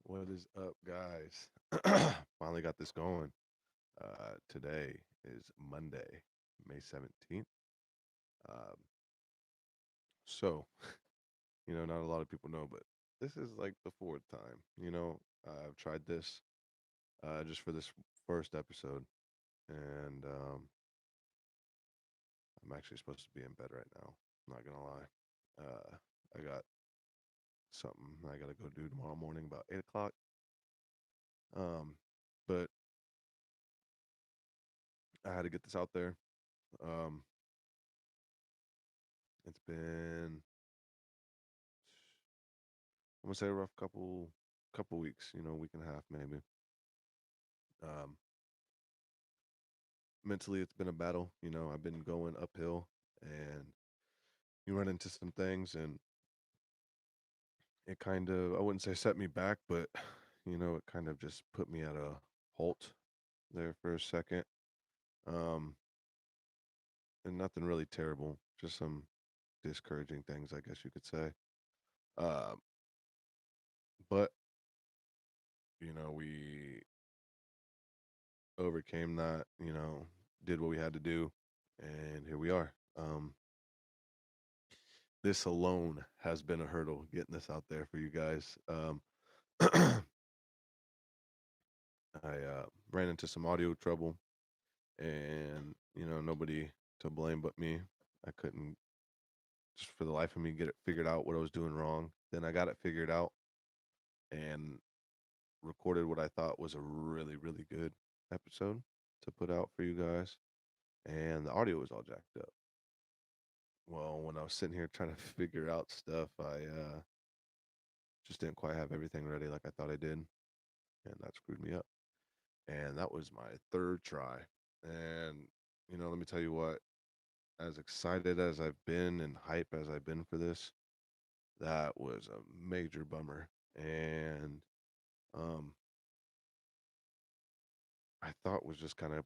What is up, guys? Finally got this going. Today is Monday, May 17th. Um, so, not a lot of people know, but this is like the fourth time. I've tried this just for this first episode, and I'm actually supposed to be in bed right now. Not gonna lie. I got something I gotta go do tomorrow morning about 8 o'clock. Um, but I had to get this out there. Um, it's been I'm gonna say a rough couple weeks, week and a half maybe. Um, Mentally, it's been a battle. I've been going uphill, and you run into some things, and it kind of I wouldn't say set me back, but it kind of just put me at a halt there for a second. Um, and nothing really terrible, just some discouraging things, I guess you could say. Um, but we overcame that. Did what we had to do, and here we are. This alone has been a hurdle getting this out there for you guys. I ran into some audio trouble, and nobody to blame but me. I couldn't just for the life of me get it figured out what I was doing wrong. Then I got it figured out and recorded what I thought was a really really good episode to put out for you guys, and the audio was all jacked up. Well, when I was sitting here trying to figure out stuff, I just didn't quite have everything ready like I thought I did, and that screwed me up. And that was my third try. And let me tell you what, as excited as I've been and hype as I've been for this, that was a major bummer. And um I thought was just kind of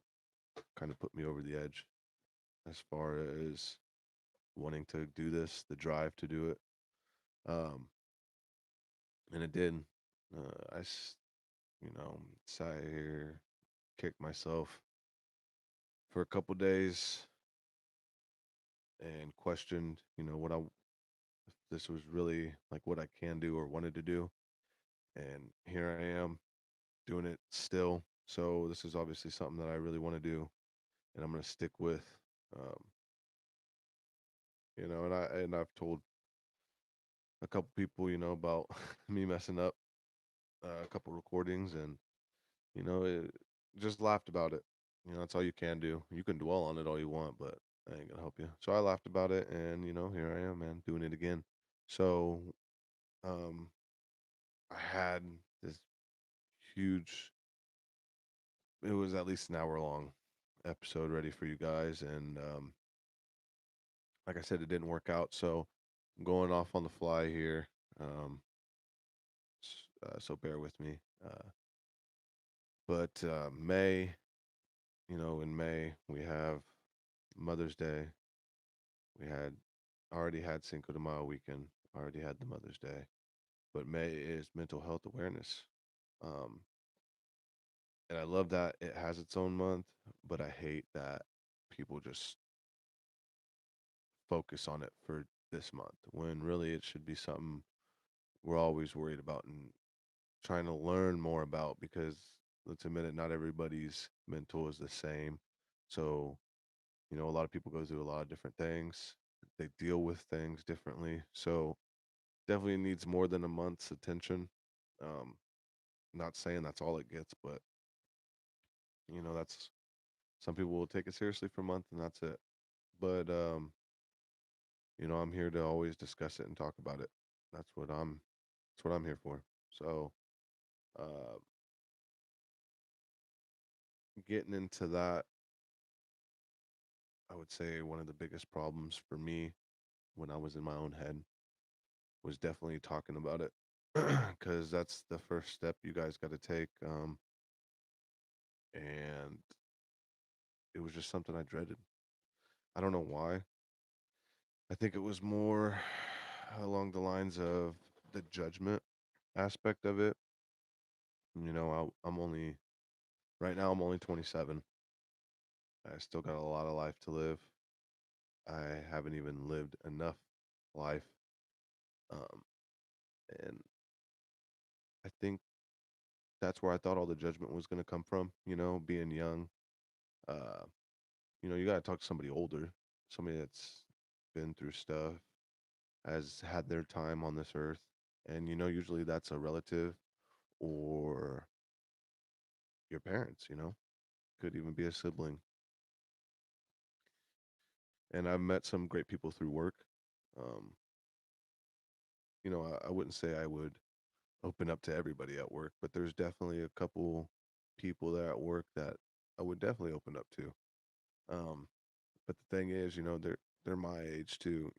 put me over the edge as far as wanting to do this, the drive to do it. Um and it did. Sat here, kicked myself for a couple days and questioned, if this was really like what I can do or wanted to do. And here I am doing it still. So this is obviously something that I really want to do, and I'm going to stick with. Um, I've told a couple people, about me messing up a couple recordings, and it just laughed about it. That's all you can do. You can dwell on it all you want, but I ain't gonna help you. So I laughed about it, and here I am, man, doing it again. So um, I had this huge. It was at least an hour long episode ready for you guys, and like I said, it didn't work out. So I'm going off on the fly here. Um, so bear with me. But May, in May we have Mother's Day. We had already had Cinco de Mayo weekend. Already had the Mother's Day. But May is Mental Health Awareness. Um, and I love that it has its own month, but I hate that people just focus on it for this month when really it should be something we're always worried about and trying to learn more about, because let's admit it, not everybody's mental is the same. So, a lot of people go through a lot of different things. They deal with things differently. So definitely needs more than a month's attention. Um, Not saying that's all it gets, but that's some people will take it seriously for a month and that's it. But I'm here to always discuss it and talk about it. That's what I'm here for. So uh getting into that, I would say one of the biggest problems for me when I was in my own head was definitely talking about it. Because that's the first step you guys got to take. And it was just something I dreaded. I don't know why. I think it was more along the lines of the judgment aspect of it. I'm only right now. I'm only 27. I still got a lot of life to live. I haven't even lived enough life, um, and I think that's where I thought all the judgment was going to come from. Being young, uh, you got to talk to somebody older, somebody that's been through stuff, has had their time on this earth, and usually that's a relative or your parents. Could even be a sibling. And I've met some great people through work. Um, I wouldn't say I would open up to everybody at work, but there's definitely a couple people there at work that I would definitely open up to. Um, but the thing is, they're my age too.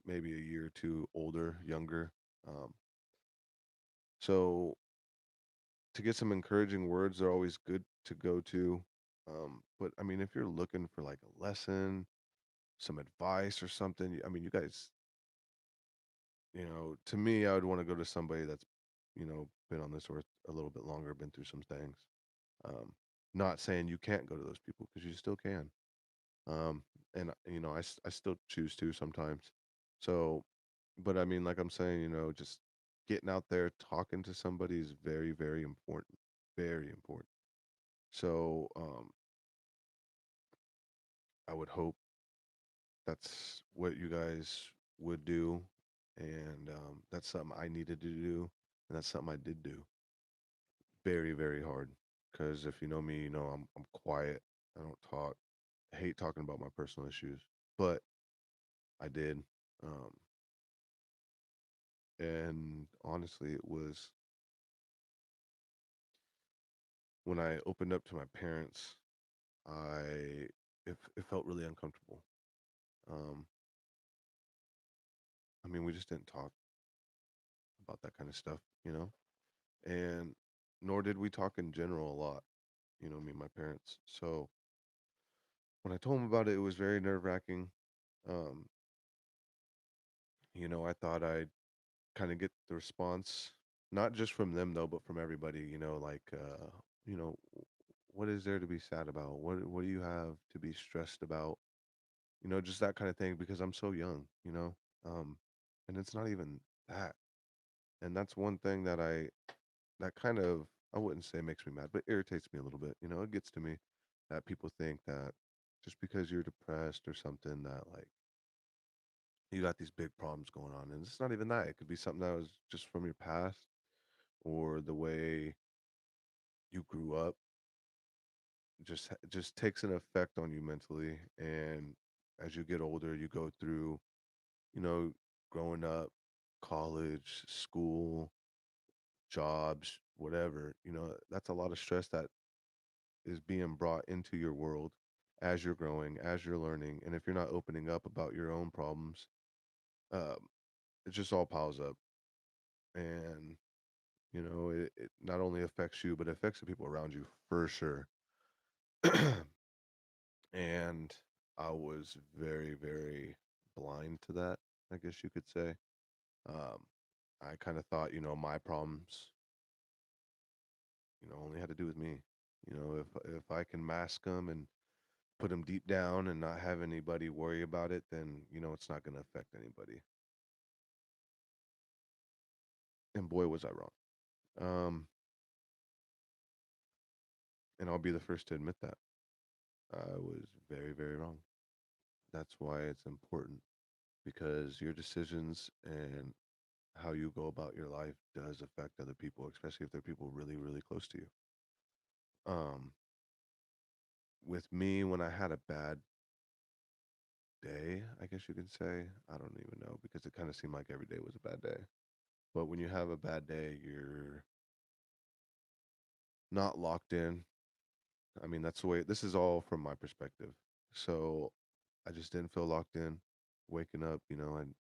Maybe a year or two older, younger. Um, so to get some encouraging words, they're always good to go to. But I mean, if you're looking for like a lesson, some advice or something, I mean, you guys, to me, I would want to go to somebody that's, been on this earth a little bit longer, been through some things. Um, Not saying you can't go to those people because you still can. And I still choose to sometimes. So, but I mean, like I'm saying, just getting out there, talking to somebody is very, very important. Very important. So, I would hope that's what you guys would do. And that's something I needed to do. And that's something I did do. Very, very hard. Because if you know me, I'm quiet. I don't talk. I hate talking about my personal issues. But I did. Um, and honestly, it was when I opened up to my parents, it felt really uncomfortable. Um, I mean, we just didn't talk about that kind of stuff, and nor did we talk in general a lot, me and my parents. So when I told them about it, it was very nerve wracking. Um, I thought I'd kind of get the response, not just from them though, but from everybody, like, you know, what is there to be sad about? What do you have to be stressed about? Just that kind of thing because I'm so young, um, and it's not even that. And that's one thing that kind of, I wouldn't say makes me mad, but irritates me a little bit. It gets to me that people think that just because you're depressed or something that like you got these big problems going on, and it's not even that. It could be something that was just from your past or the way you grew up. Just takes an effect on you mentally, and as you get older, you go through, you know, growing up, college, school, jobs, whatever, that's a lot of stress that is being brought into your world as you're growing, as you're learning. And if you're not opening up about your own problems, um, it just all piles up. And, it not only affects you, but it affects the people around you for sure. And I was very, very blind to that, I guess you could say. Um, I kind of thought, my problems, only had to do with me. If I can mask them and put them deep down and not have anybody worry about it, then it's not going to affect anybody. And boy, was I wrong. Um, and I'll be the first to admit that I was very, very wrong. That's why it's important because your decisions and how you go about your life does affect other people, especially if they're people really, really close to you. Um, with me, when I had a bad day, I guess you could say, I don't even know because it kind of seemed like every day was a bad day. But when you have a bad day, you're not locked in. I mean, that's the way, this is all from my perspective. So I just didn't feel locked in. Waking up, and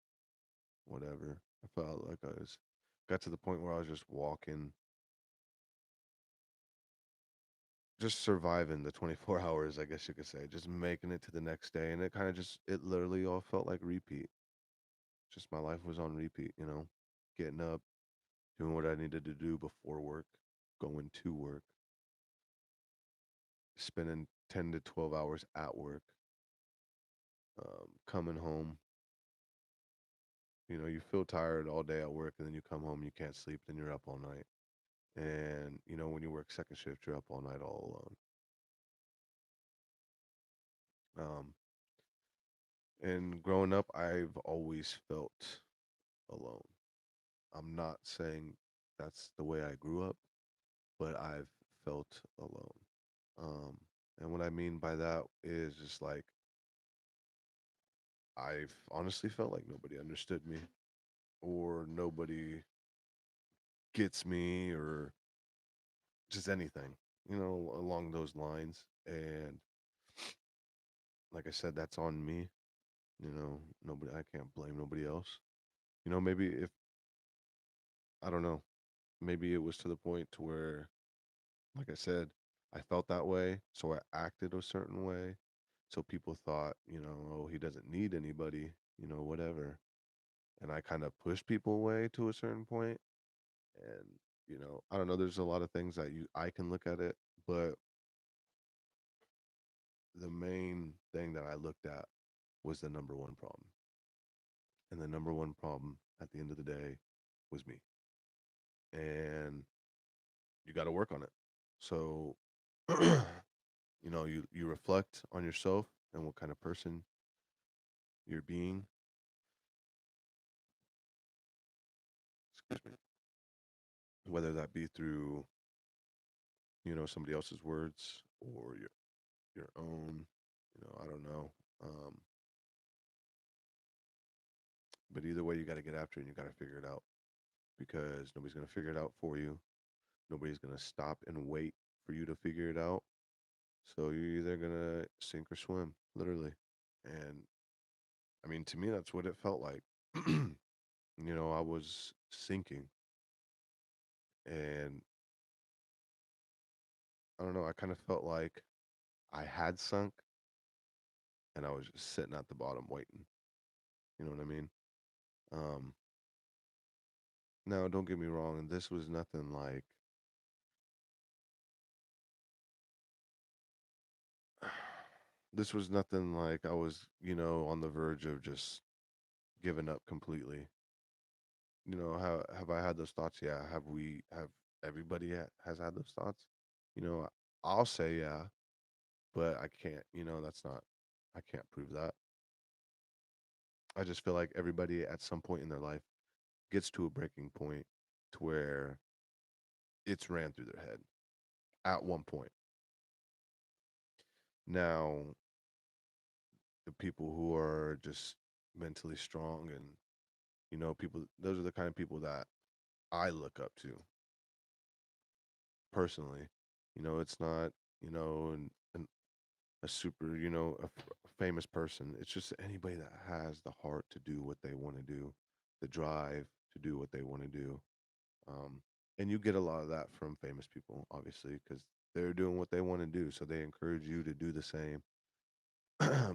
whatever. I felt like got to the point where I was just walking, just surviving the 24 hours, I guess you could say, just making it to the next day. And it kind of just, it literally all felt like repeat. Just my life was on repeat, getting up, doing what I needed to do before work, going to work, spending 10 to 12 hours at work, coming home. You know, you feel tired all day at work, and then you come home, you can't sleep, then you're up all night. And, you know, when you work second shift, you're up all night all alone. And growing up, I've always felt alone. I'm not saying that's the way I grew up, but I've felt alone. Um, and what I mean by that is just like I've honestly felt like nobody understood me or nobody gets me or just anything, you know, along those lines. And like I said, that's on me. You know, nobody, I can't blame nobody else. You know, maybe if, I don't know, maybe it was to the point to where, like I said, I felt that way. So I acted a certain way. So people thought, you know, oh, he doesn't need anybody, you know, whatever. And I kind of pushed people away to a certain point. And, you know, I don't know, there's a lot of things that I can look at it, but the main thing that I looked at was the number one problem. And the number one problem at the end of the day was me. And you got to work on it. So, you know, you reflect on yourself and what kind of person you're being, excuse me, whether that be through, you know, somebody else's words or your own, you know, I don't know. Um, but either way, you got to get after it and you got to figure it out because nobody's going to figure it out for you. Nobody's going to stop and wait for you to figure it out. So you're either going to sink or swim, literally. And I mean, to me, that's what it felt like. You know, I was sinking and I don't know, I kind of felt like I had sunk and I was just sitting at the bottom waiting. You know what I mean? Um, Now, don't get me wrong, and this was nothing like this was nothing like I was, you know, on the verge of just giving up completely. You know, how have I had those thoughts? Yeah. Have everybody has had those thoughts? You know, I'll say yeah, but I can't, you know, that's not, I can't prove that. I just feel like everybody at some point in their life gets to a breaking point to where it's ran through their head at one point. Now, the people who are just mentally strong and, you know, people, those are the kind of people that I look up to personally. You know, it's not, you know, a super, you know, a famous person. It's just anybody that has the heart to do what they want to do, the drive to do what they want to do. Um, and you get a lot of that from famous people, obviously, because they're doing what they want to do. So they encourage you to do the same.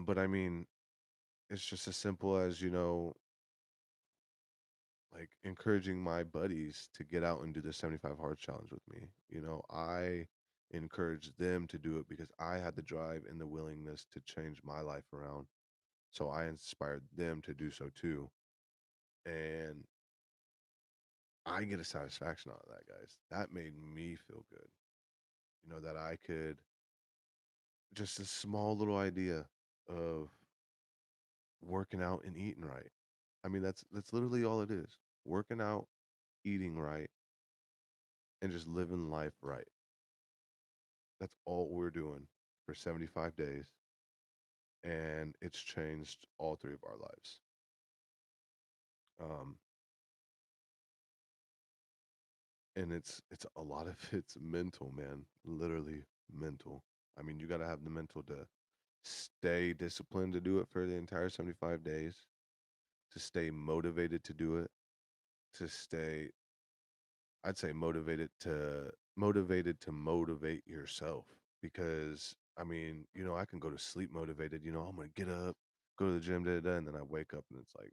But I mean, it's just as simple as, you know, like encouraging my buddies to get out and do the 75 hard challenge with me. You know, I encouraged them to do it because I had the drive and the willingness to change my life around. So I inspired them to do so too. And I get a satisfaction out of that, guys. That made me feel good. You know, that I could just a small little idea of working out and eating right. I mean, that's literally all it is. Working out, eating right, and just living life right. That's all we're doing for 75 days. And it's changed all three of our lives. Um, and it's a lot of it's mental, man. Literally mental. I mean, you got to have the mental to stay disciplined to do it for the entire 75 days, to stay motivated to do it, to stay, I'd say motivated to motivate yourself because I mean, you know, I can go to sleep motivated, you know, I'm going to get up, go to the gym, da, da, da, and then I wake up and it's like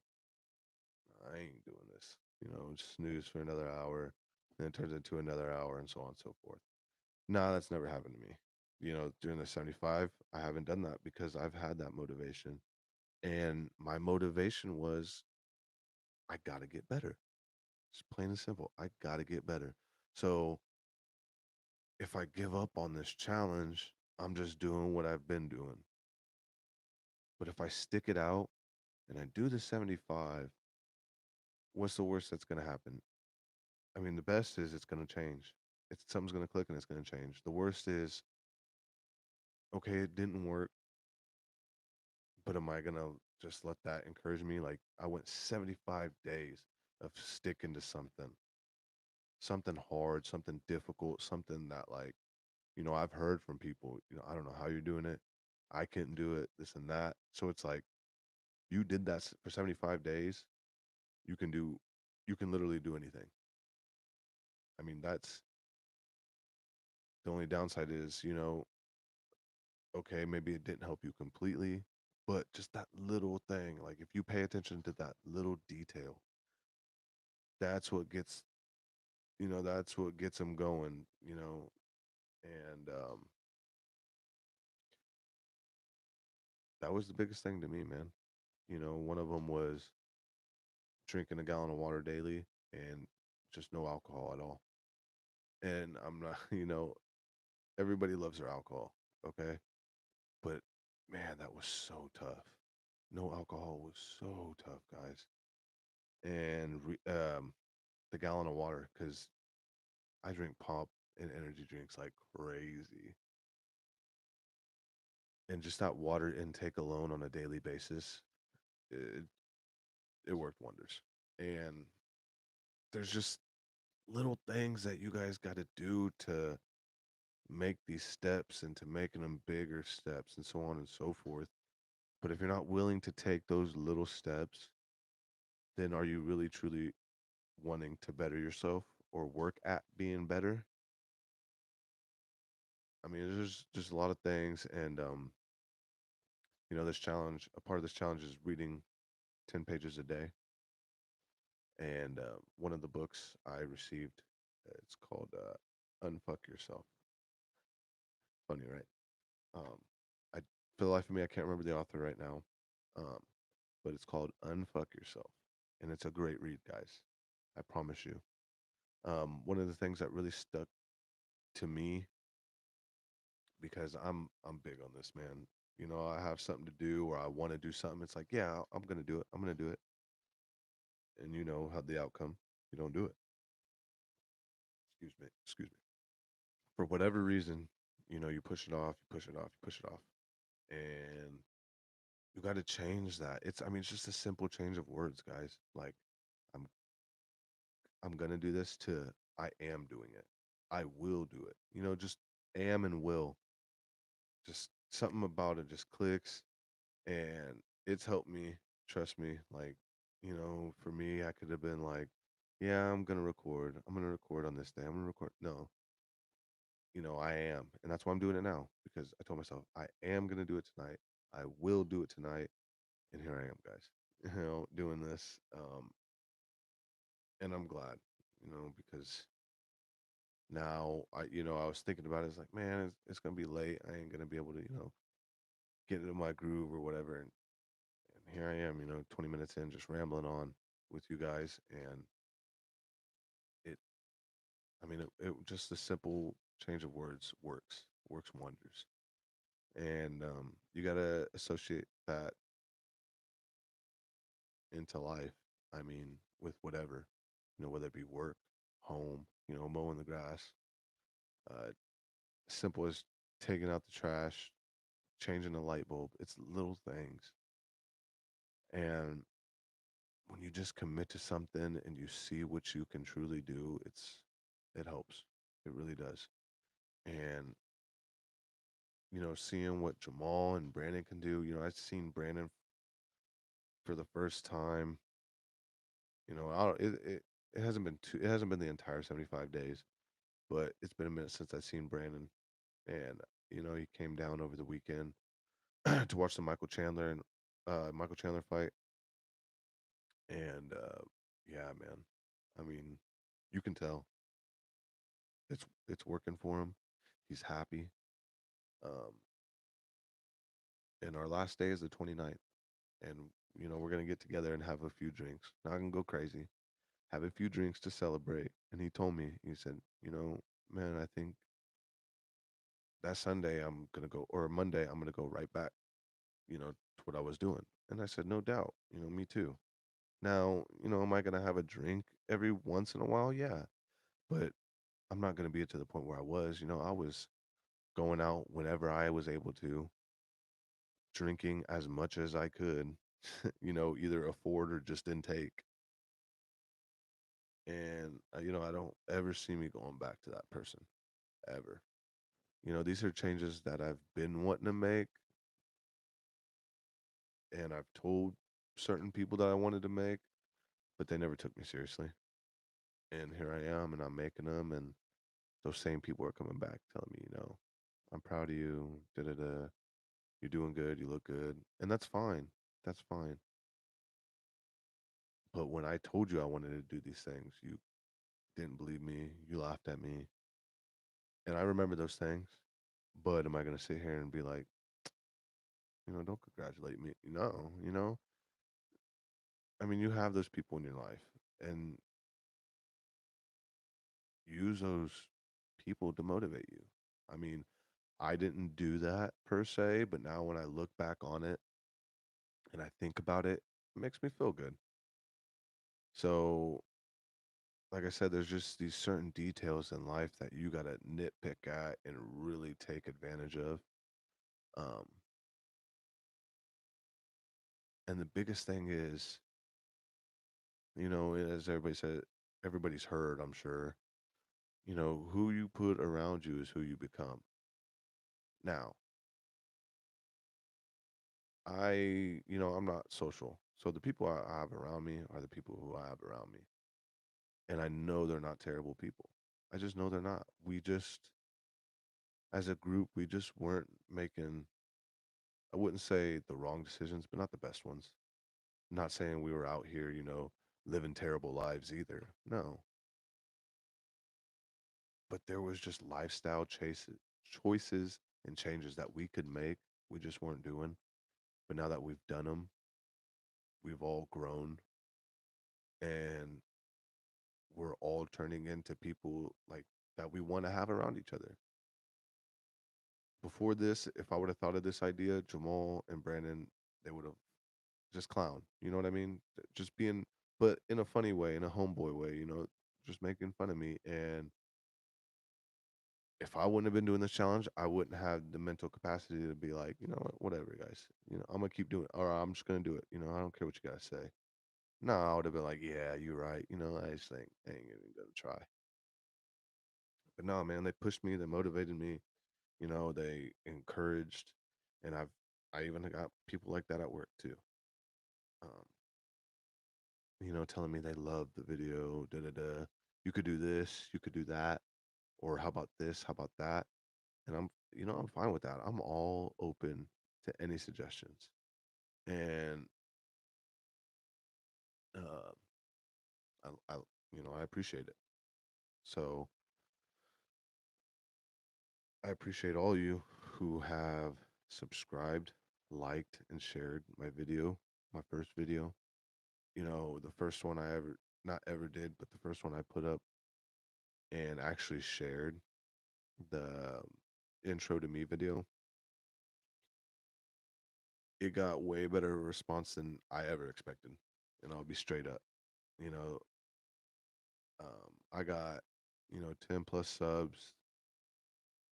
I ain't doing this. You know, snooze for another hour. and it turns into another hour, and so on and so forth. Nah, that's never happened to me. During the 75, I haven't done that because I've had that motivation. And my motivation was I got to get better. It's plain and simple. I got to get better. So if I give up on this challenge, I'm just doing what I've been doing. But if I stick it out and I do the 75, what's the worst that's going to happen? I mean, the best is it's going to change. It's something's going to click and it's going to change. The worst is, okay, it didn't work, but am I going to just let that encourage me? Like, I went 75 days of sticking to something hard, something difficult, something that, like, I've heard from people, I don't know how you're doing it. I couldn't do it, this and that. So it's like, you did that for 75 days. You can do, you can literally do anything. I mean, that's the only downside is, okay, maybe it didn't help you completely, but just that little thing, like if you pay attention to that little detail, that's what gets, that's what gets them going, and that was the biggest thing to me, man. One of them was drinking a gallon of water daily and just no alcohol at all. And I'm not, everybody loves their alcohol, okay? But man, that was so tough. No alcohol was so tough, guys. And the gallon of water, because I drink pop and energy drinks like crazy. And just that water intake alone on a daily basis, it, it worked wonders. And there's just little things that you guys got to do to make these steps into making them bigger steps and so on and so forth. But if you're not willing to take those little steps, then are you really truly wanting to better yourself or work at being better? I mean, there's just a lot of things, and this challenge. A part of this challenge is reading 10 pages a day, and one of the books I received, it's called "Unfuck Yourself." Funny, right? Um, I for the life of me, I can't remember the author right now, um, but it's called "Unfuck Yourself," and it's a great read, guys. I promise you. One of the things that really stuck to me because I'm big on this, man. I have something to do or I want to do something. It's like, yeah, I'm gonna do it. I'm gonna do it, and how the outcome. You don't do it. Excuse me. Excuse me. For whatever reason, you push it off. You push it off. You push it off, and you got to change that. I mean, it's just a simple change of words, guys. Like, I'm I'm gonna do this to I am doing it. I will do it. Just am and will. Just something about it just clicks, and it's helped me. Trust me. Like, for me, I could have been like, yeah, I'm gonna record. I'm gonna record on this day. I'm gonna record. No, I am, and that's why I'm doing it now because I told myself I am gonna do it tonight. I will do it tonight, and here I am, guys. Doing this, and I'm glad, because now I was thinking about it. It's like, man, it's gonna be late. I ain't gonna be able to, get into my groove or whatever. And here I am, 20 minutes in, just rambling on with you guys, and it, I mean, it just a simple change of words works wonders. And you gotta associate that into life. I mean, with whatever, whether it be work, home, mowing the grass, uh, simple as taking out the trash, changing the light bulb. It's little things. And when you just commit to something and you see what you can truly do, it helps. It really does. And seeing what Jamal and Brandon can do. I've seen Brandon for the first time. I don't, it hasn't been it hasn't been the entire 75 days, but it's been a minute since I've seen Brandon. And he came down over the weekend to watch the Michael Chandler fight. And yeah, man. I mean, you can tell. It's working for him. He's happy. Um, and our last day is the 29th, and we're gonna get together and have a few drinks. Not gonna go crazy. Have a few drinks to celebrate. And he told me, he said, man, I think that Sunday I'm gonna go, or Monday I'm gonna go right back, to what I was doing. And I said, no doubt, me too. Now, am I gonna have a drink every once in a while? Yeah, but I'm not gonna be to the point where I was. I was going out whenever I was able to, drinking as much as I could, either afford or just intake. And I don't ever see me going back to that person ever. These are changes that I've been wanting to make, and I've told certain people that I wanted to make, but they never took me seriously. And here I am, and I'm making them, and those same people are coming back telling me, I'm proud of you. Da da da. You're doing good. You look good, and that's fine. That's fine. But when I told you I wanted to do these things, you didn't believe me. You laughed at me, and I remember those things. But am I going to sit here and be like, don't congratulate me? No, I mean, you have those people in your life, and use those people to motivate you. I mean, I didn't do that per se, but now when I look back on it and I think about it, it makes me feel good. So, like I said, there's just these certain details in life that you got to nitpick at and really take advantage of. Um, and the biggest thing is, as everybody said, everybody's heard, I'm sure, who you put around you is who you become. Now, I'm not social. So the people I have around me are the people who I have around me. And I know they're not terrible people. I just know they're not. As a group, we just weren't making, I wouldn't say the wrong decisions, but not the best ones. Not saying we were out here, living terrible lives either. No. But there was just choices and changes that we could make. We just weren't doing. But now that we've done them, we've all grown, and we're all turning into people like that we want to have around each other. Before this, if I would have thought of this idea, Jamal and Brandon, they would have just clown. You know what I mean? Just being, but in a funny way, in a homeboy way, just making fun of me. And if I wouldn't have been doing this challenge, I wouldn't have the mental capacity to be like, what, whatever, guys. I'm gonna keep doing it, or I'm just gonna do it. I don't care what you guys say. No, I would have been like, yeah, you're right. I just think I ain't even gonna try. But no, man, they pushed me, they motivated me, they encouraged, and I even got people like that at work too. Um, telling me they love the video, da da da. You could do this, you could do that, or how about this, how about that? And I'm fine with that. I'm all open to any suggestions, and uh, I appreciate it. So I appreciate all you who have subscribed, liked, and shared my video, my first video. The first one I ever, not ever did, but the first one I put up and actually shared, the intro to me video, it got way better response than I ever expected. And I'll be straight up. You know, I got, 10 plus subs,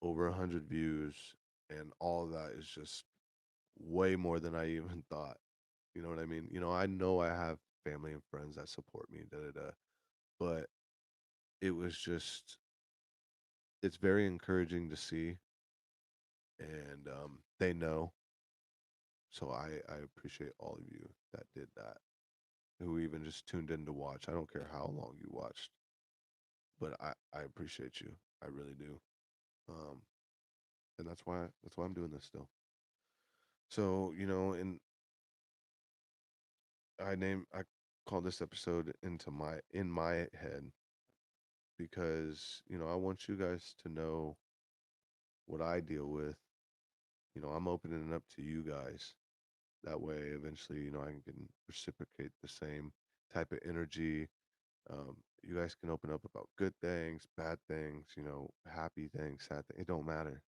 over 100 views, and all of that is just way more than I even thought. You know what I mean? I know I have family and friends that support me, da da da. But it was just, it's very encouraging to see, and they know. So I appreciate all of you that did that, who even just tuned in to watch. I don't care how long you watched, but I appreciate you. I really do. Um, and that's why I'm doing this still. So and I call this episode into my in my head. because, I want you guys to know what I deal with. I'm opening it up to you guys. That way, eventually, I can reciprocate the same type of energy. You guys can open up about good things, bad things, happy things, sad things. It don't matter.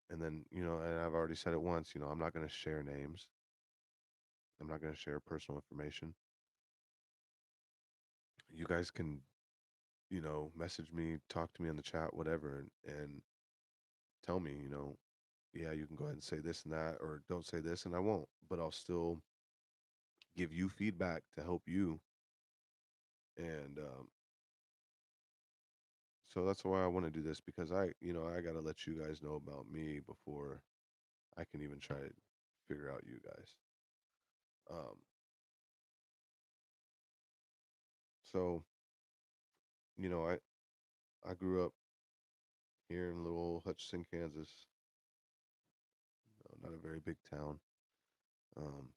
And then, and I've already said it once, I'm not going to share names. I'm not going to share personal information. You guys can, message me, talk to me in the chat, whatever, and tell me, yeah, you can go ahead and say this and that, or don't say this, and I won't, but I'll still give you feedback to help you. And so that's why I want to do this because I got to let you guys know about me before I can even try to figure out you guys. Um, so, I grew up here in little old Hutchinson, Kansas, not a very big town. Um,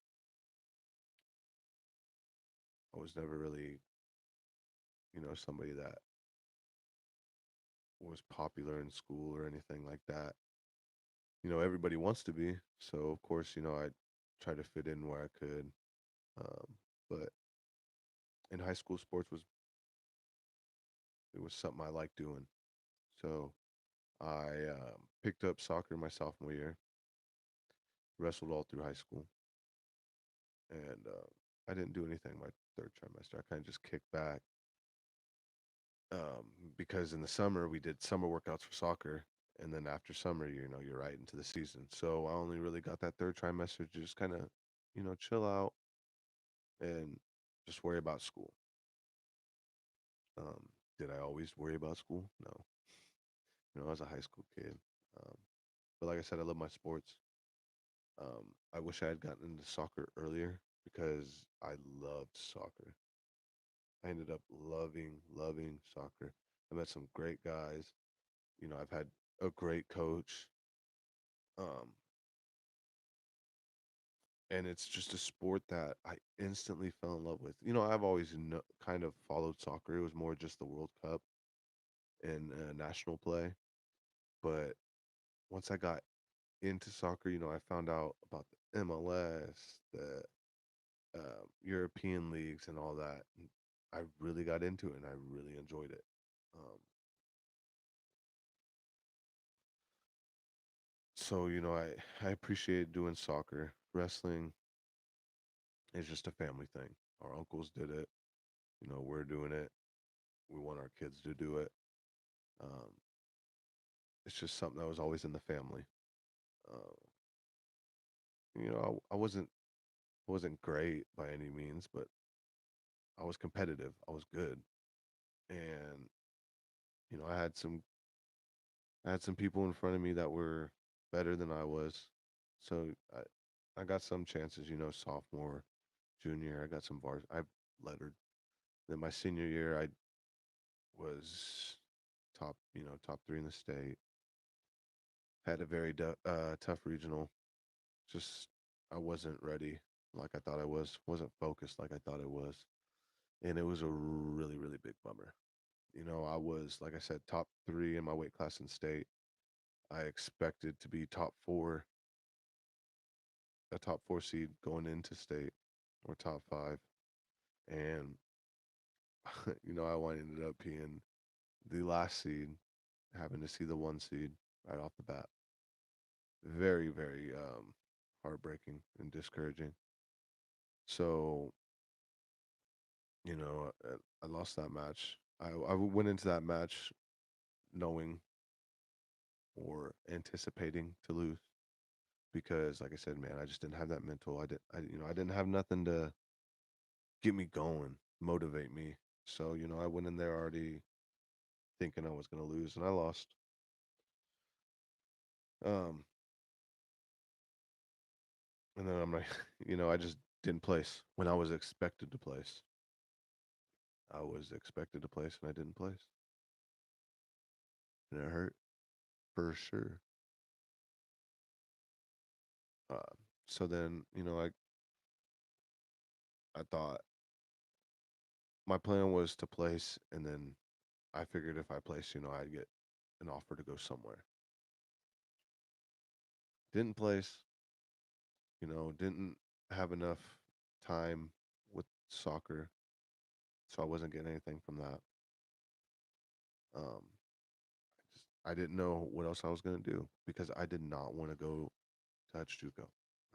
I was never really, somebody that was popular in school or anything like that. Everybody wants to be. So, of course, I try to fit in where I could. Um, but in high school, sports it was something I liked doing. So I picked up soccer my sophomore year, wrestled all through high school, and I didn't do anything my third trimester. I kind of just kicked back um, because in the summer we did summer workouts for soccer, and then after summer, you're right into the season. So I only really got that third trimester to just kind of, chill out and just worry about school. Um, did I always worry about school? No. I was a high school kid. Um, but like I said, I love my sports. I wish I had gotten into soccer earlier because I loved soccer. I ended up loving soccer. I met some great guys. I've had a great coach. Um, and it's just a sport that I instantly fell in love with. I've always kind of followed soccer. It was more just the World Cup and national play. But once I got into soccer, I found out about the MLS, the European leagues, and all that. And I really got into it, and I really enjoyed it. Um, so I appreciate doing soccer. Wrestling is just a family thing. Our uncles did it. We're doing it. We want our kids to do it. Um, it's just something that was always in the family. Uh, I wasn't great by any means, but I was competitive. I was good, and I had some people in front of me that were better than I was. So I got some chances. Sophomore, junior, I got some vars. I lettered. Then my senior year, I was top three in the state. Had a very tough regional. Just I wasn't ready like I thought I was. Wasn't focused like I thought I was, and it was a really really big bummer. I was like I said top three in my weight class in state. I expected to be a top four seed going into state or top five, and I ended up being the last seed, having to see the one seed right off the bat. Very very heartbreaking and discouraging. So I lost that match. I went into that match knowing or anticipating to lose because, like I said, man, I just didn't have that mental. I didn't have nothing to get me going, motivate me. So I went in there already thinking I was gonna lose, and I lost. Um, and then I'm like, I just didn't place when I was expected to place. I was expected to place, and I didn't place, and it hurt for sure. Uh, so then, I thought my plan was to place and then I figured if I placed, I'd get an offer to go somewhere. Didn't place, didn't have enough time with soccer, so I wasn't getting anything from that. Um, I didn't know what else I was gonna do because I did not want to go to Hachjuco.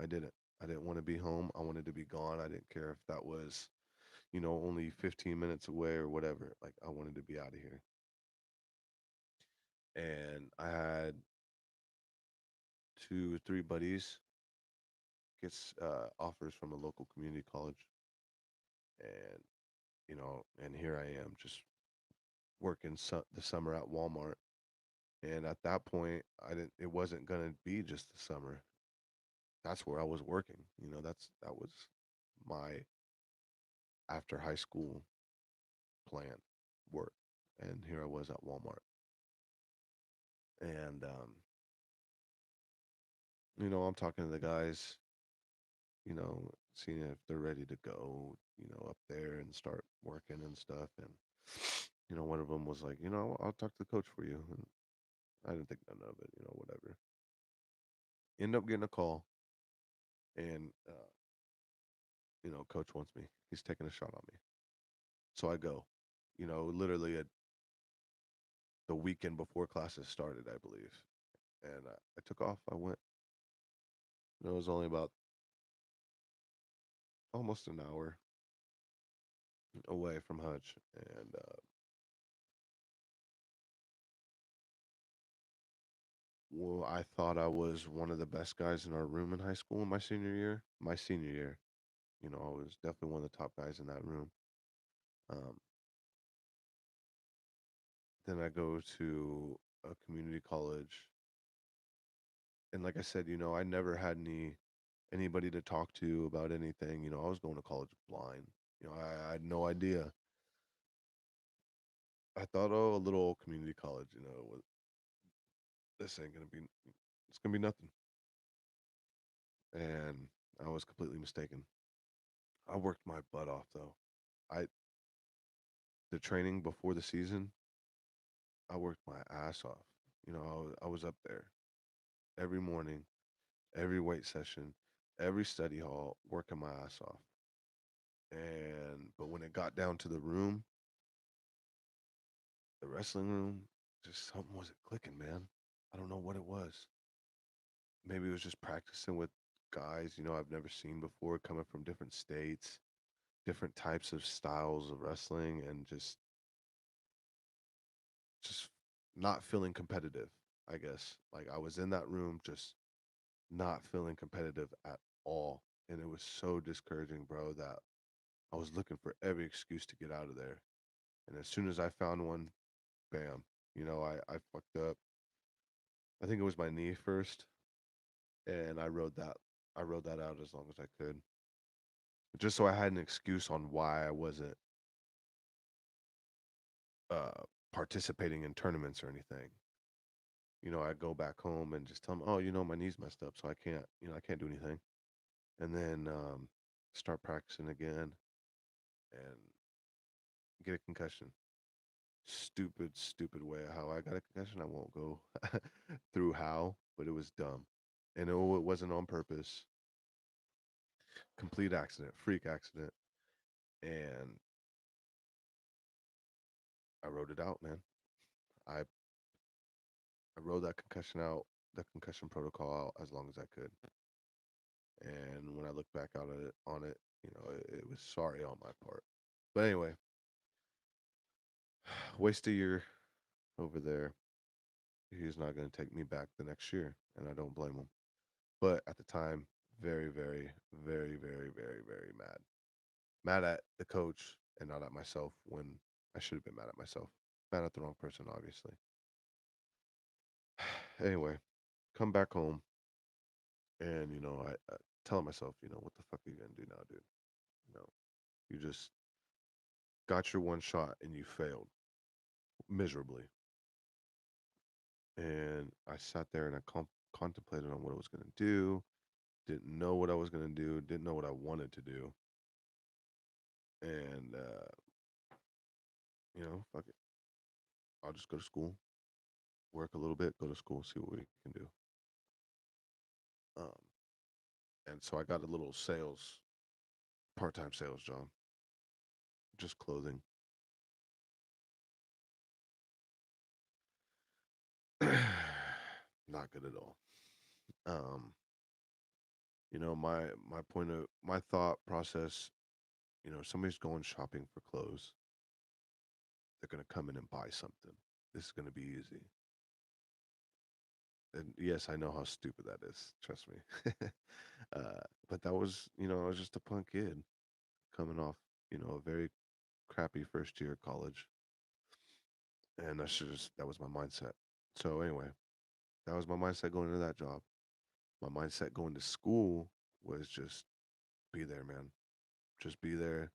I didn't. I didn't want to be home. I wanted to be gone. I didn't care if that was, only 15 minutes away or whatever. Like I wanted to be out of here. And I had two or three buddies gets offers from a local community college, and and here I am just working the summer at Walmart. And at that point, I didn't. It wasn't gonna be just the summer. That's where I was working. That was my after high school plan work, and here I was at Walmart. And I'm talking to the guys, seeing if they're ready to go, up there and start working and stuff. And one of them was like, I'll talk to the coach for you. And I didn't think none of it, whatever. End up getting a call, and coach wants me. He's taking a shot on me, so I go. Literally the weekend before classes started, I believe, and I took off. I went. It was only about almost an hour away from Hutch, and well, I thought I was one of the best guys in our room in high school in my senior year. My senior year, I was definitely one of the top guys in that room. Um, then I go to a community college, and like I said, I never had anybody to talk to about anything. I was going to college blind. I had no idea. I thought, oh, a little old community college. This ain't gonna be. It's gonna be nothing. And I was completely mistaken. I worked my butt off though. I The training before the season, I worked my ass off. I was up there every morning, every weight session, every study hall, working my ass off. And but when it got down to the wrestling room, just something wasn't clicking, man. I don't know what it was. Maybe it was just practicing with guys, I've never seen before, coming from different states, different types of styles of wrestling, and just not feeling competitive, I guess. Like I was in that room just not feeling competitive at all. And it was so discouraging, bro, that I was looking for every excuse to get out of there. And as soon as I found one, bam, I fucked up. I think it was my knee first, and I rode that out as long as I could. Just so I had an excuse on why I wasn't uh participating in tournaments or anything. I go back home and just tell them, oh, my knee's messed up, so I can't do anything. And then start practicing again and get a concussion. Stupid, stupid way of how I got a concussion. I won't go through how, but it was dumb. And it wasn't on purpose. Complete accident, freak accident. And I wrote it out, man. I, I wrote that concussion out, the concussion protocol out as long as I could. And when I look back out at it, on it, it was sorry on my part. But anyway, waste a year over there. He's not going to take me back the next year, and I don't blame him. But at the time, very, very, very, very, very, very mad. Mad at the coach and not at myself when I should have been mad at myself. Mad at the wrong person, obviously. Anyway, come back home, and I tell myself, what the fuck are you gonna do now, dude? You know, you just got your one shot and you failed miserably. And I sat there and I contemplated on what I was gonna do. Didn't know what I was gonna do. Didn't know what I wanted to do. And fuck it. I'll just go to school, work a little bit, go to school, see what we can do. Um, and so I got a little sales, part-time sales job, just clothing. Not good at all. Um, my point of my thought process, somebody's going shopping for clothes. They're gonna come in and buy something. This is gonna be easy. And yes, I know how stupid that is. Trust me. But that was, I was just a punk kid coming off, a very crappy first year of college, and that was my mindset. So anyway, that was my mindset going into that job. My mindset going to school was just be there, man. Just be there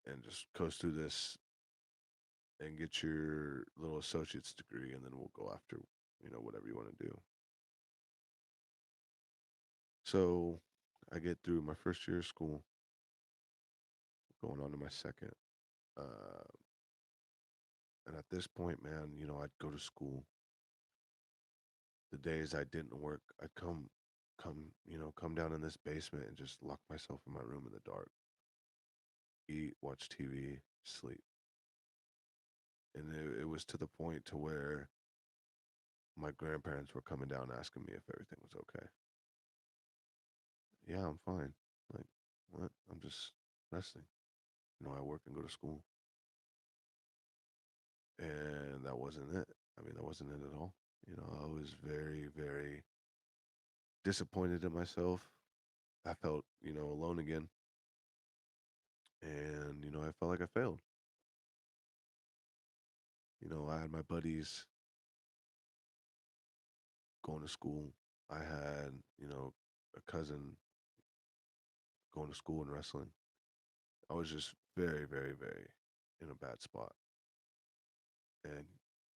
and just coast through this and get your little associate's degree, and then we'll go after, whatever you want to do. So I get through my first year of school, going on to my second. Uh, and at this point, man, I'd go to school. The days I didn't work, I'd come down in this basement and just lock myself in my room in the dark, eat, watch TV, sleep. And it was to the point to where my grandparents were coming down asking me if everything was okay. Yeah, I'm fine. Like, what? I'm just resting. I work and go to school. And that wasn't it. I mean, that wasn't it at all. I was very, very disappointed in myself. I felt, alone again. And, I felt like I failed. I had my buddies going to school. I had, a cousin going to school and wrestling. I was just very, very, very in a bad spot and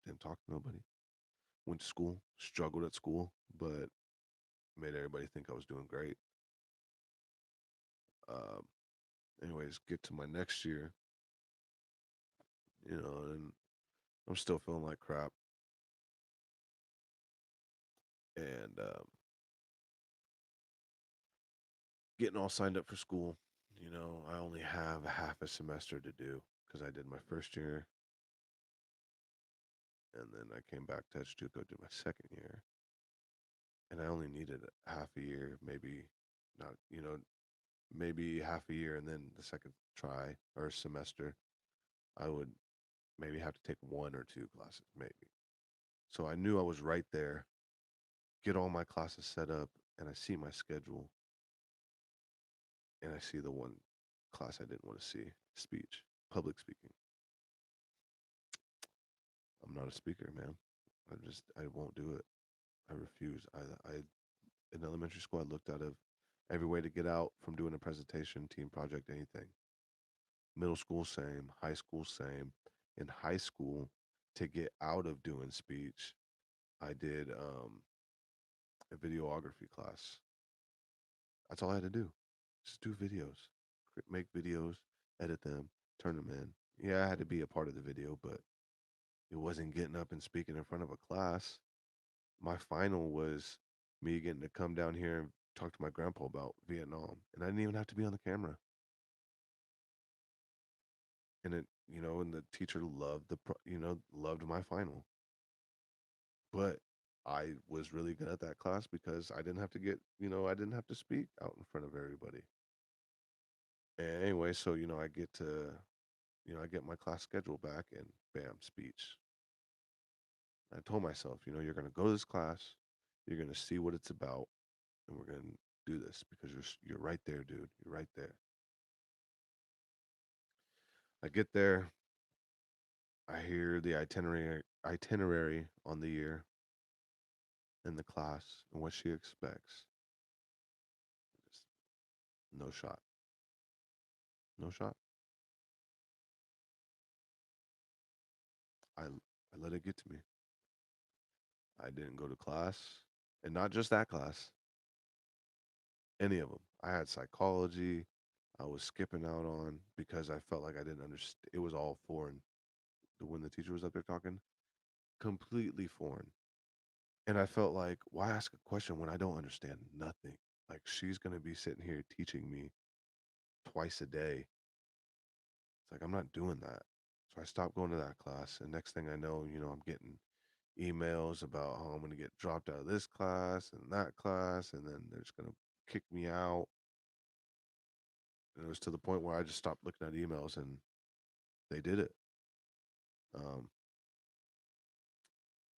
didn't talk to nobody. Went to school, struggled at school, but made everybody think I was doing great. Um, anyways, get to my next year, and I'm still feeling like crap. And getting all signed up for school. I only have half a semester to do because I did my first year, and then I came back to Edgeduke, did my second year, and I only needed half a year, maybe not, maybe half a year, and then the second try or semester, I would maybe have to take one or two classes, maybe. So I knew I was right there, get all my classes set up, and I see my schedule, and I see the one class I didn't want to see, speech, public speaking. I'm not a speaker, man. I won't do it. I refuse. In elementary school, I looked out of every way to get out from doing a presentation, team project, anything. Middle school, same. High school, same. In high school, to get out of doing speech, I did a videography class. That's all I had to do. Just do videos, make videos, edit them, turn them in. Yeah, I had to be a part of the video, but it wasn't getting up and speaking in front of a class. My final was me getting to come down here and talk to my grandpa about Vietnam, and I didn't even have to be on the camera. And and the teacher loved loved my final, but I was really good at that class because I didn't have to I didn't have to speak out in front of everybody. And anyway, so I get to, I get my class schedule back, and bam, speech. I told myself, you're gonna go to this class, you're gonna see what it's about, and we're gonna do this because you're right there, dude. You're right there. I get there, I hear the itinerary on the year in the class and what she expects. Just no shot. No shot. I let it get to me. I didn't go to class, and not just that class, any of them. I had psychology. I was skipping out on because I felt like I didn't understand. It was all foreign. when the teacher was up there talking, completely foreign. And I felt like, why ask a question when I don't understand nothing? Like she's gonna be sitting here teaching me twice a day. It's like I'm not doing that. So I stopped going to that class, and next thing I know, I'm getting emails about how I'm gonna get dropped out of this class and that class, and then they're just gonna kick me out. And it was to the point where I just stopped looking at emails, and they did it. Um,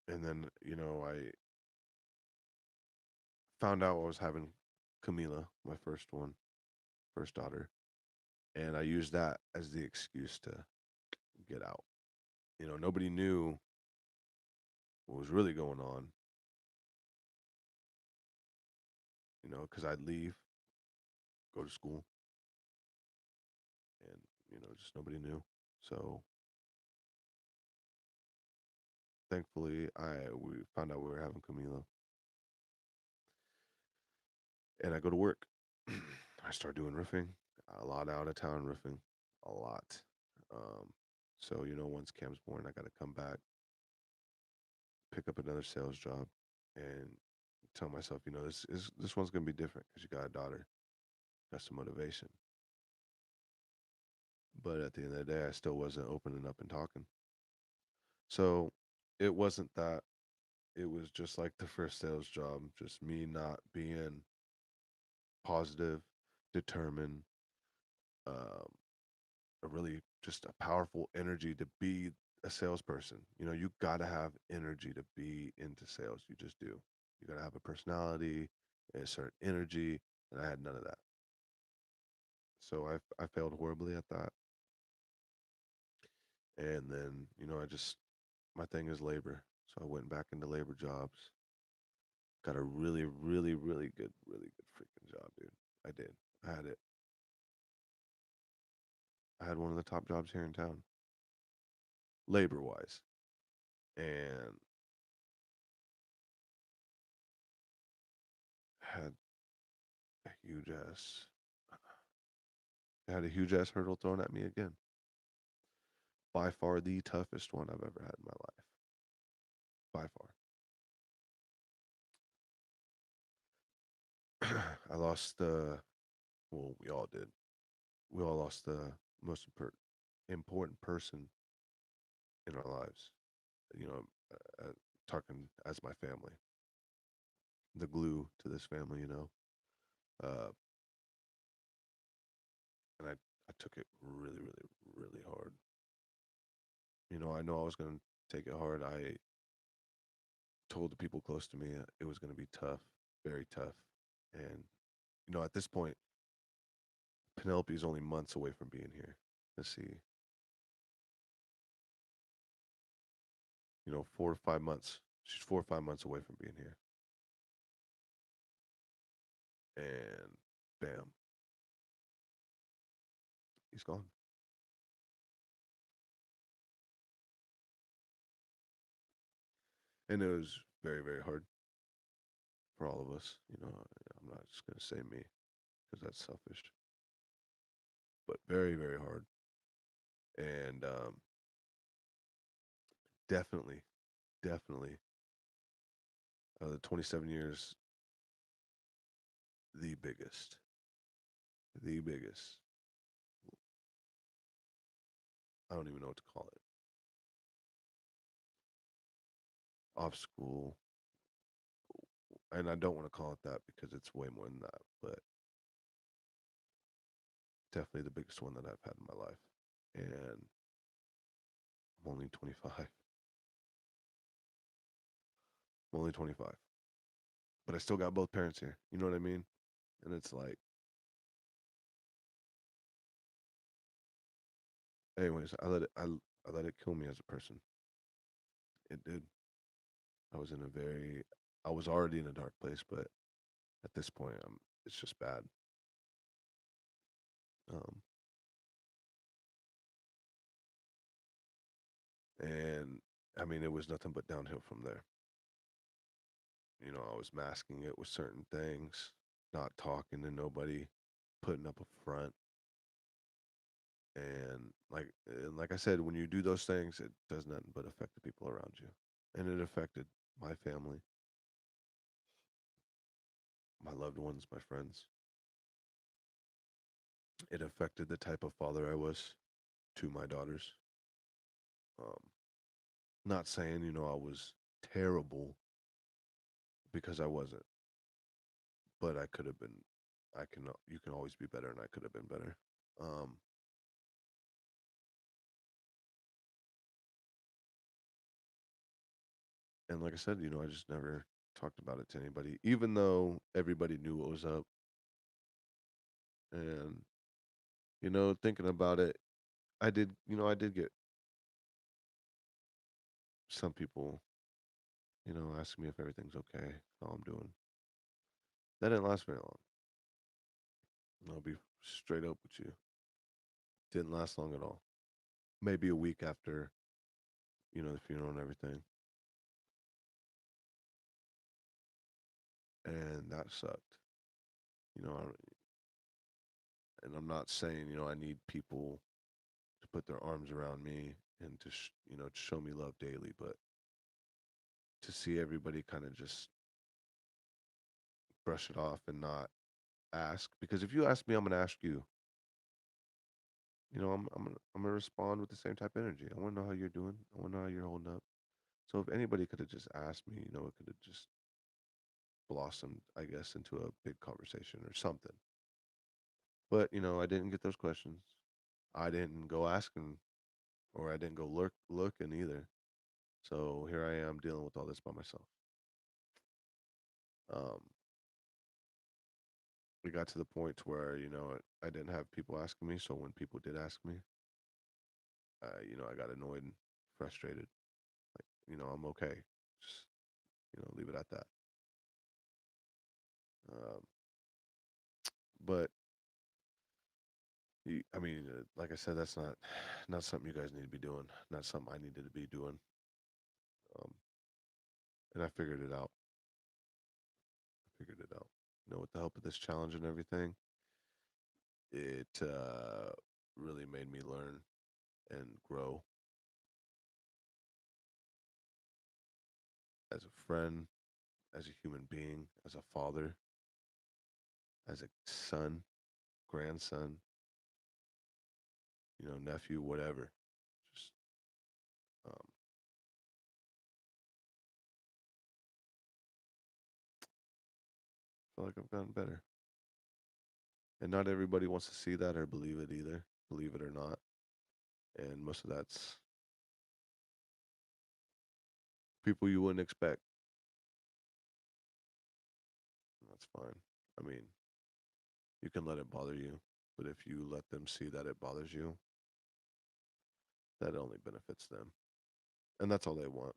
and then I found out I was having Camila, my first one, first daughter, and I used that as the excuse to get out. Nobody knew what was really going on. Because I'd leave, go to school, and just nobody knew. So thankfully, we found out we were having Camila, and I go to work. I start doing roofing, a lot out of town roofing, a lot. Um, so once Cam's born, I got to come back, pick up another sales job, and tell myself, this one's gonna be different because you got a daughter, got some motivation. But at the end of the day, I still wasn't opening up and talking. So it wasn't that. It was just like the first sales job, just me not being positive, determined, um, a really just a powerful energy to be a salesperson. You got to have energy to be into sales. You just do. You got to have a personality, a certain energy, and I had none of that. So I failed horribly at that. And then I just my thing is labor, so I went back into labor jobs. Got a really, really, really good freaking job, dude. I did. I had it. I had one of the top jobs here in town, labor wise, and had a huge ass had a huge ass hurdle thrown at me again. By far the toughest one I've ever had in my life. By far. I lost the well, we all did. We all lost the most important person in our lives. You know, talking as my family, the glue to this family. Uh, and I took it really, really, really hard. I know I was gonna take it hard. I told the people close to me it was gonna be tough, very tough. And at this point, Penelope is only months away from being here. Let's see, 4 or 5 months. She's 4 or 5 months away from being here, and bam, he's gone. And it was very, very hard for all of us. I'm not just gonna say me because that's selfish, but very, very hard. And definitely, definitely, the 27 years, the biggest, the biggest. I don't even know what to call it. Off school, and I don't want to call it that because it's way more than that, but definitely the biggest one that I've had in my life. And I'm only 25. I'm only 25, but I still got both parents here. You know what I mean? And it's like, anyways, I let it kill me as a person. It did. I was in a very, I was already in a dark place, but at this point, it's just bad. Um, and I mean, it was nothing but downhill from there. I was masking it with certain things, not talking to nobody, putting up a front, And like I said, when you do those things, it does nothing but affect the people around you. And it affected my family, my loved ones, my friends. It affected the type of father I was to my daughters. Um, Not saying, I was terrible because I wasn't, but I could have been. You can always be better, and I could have been better. Um, and like I said, I just never talked about it to anybody, even though everybody knew what was up. And thinking about it, I did get some people, asking me if everything's okay, how I'm doing. That didn't last very long. I'll be straight up with you. Didn't last long at all. Maybe a week after, the funeral and everything. And that sucked. You know, and I'm not saying, I need people to put their arms around me and to show me love daily, but to see everybody kind of just brush it off and not ask, because if you ask me, I'm gonna ask you. I'm gonna respond with the same type of energy. I want to know how you're doing. I want to know how you're holding up. So if anybody could have just asked me, it could have just blossomed, I guess, into a big conversation or something. But I didn't get those questions. I didn't go asking, or I didn't go looking either. So here I am dealing with all this by myself. Um, it got to the point where I didn't have people asking me. So when people did ask me, I got annoyed and frustrated. Like, I'm okay. Just leave it at that. Um, but I mean, like I said, that's not something you guys need to be doing. Not something I needed to be doing. Um, and I figured it out. Figured it out. With the help of this challenge and everything, it really made me learn and grow as a friend, as a human being, as a father, as a son, grandson, nephew, whatever. Just um, feel like I've gotten better. And not everybody wants to see that or believe it either, believe it or not. And most of that's people you wouldn't expect. That's fine. I mean, you can let it bother you, but if you let them see that it bothers you, that only benefits them. And that's all they want.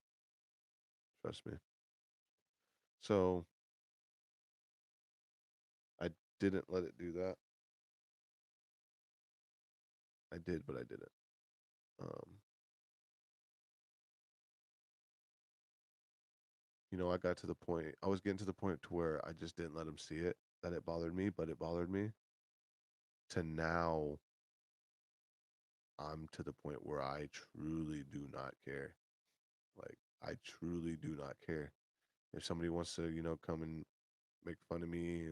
Trust me. So I didn't let it do that. I did, but I didn't. Um, I got to the point, I was getting to the point to where I just didn't let them see it, that it bothered me, but it bothered me. To now, I'm to the point where I truly do not care. Like, I truly do not care. If somebody wants to, come and make fun of me,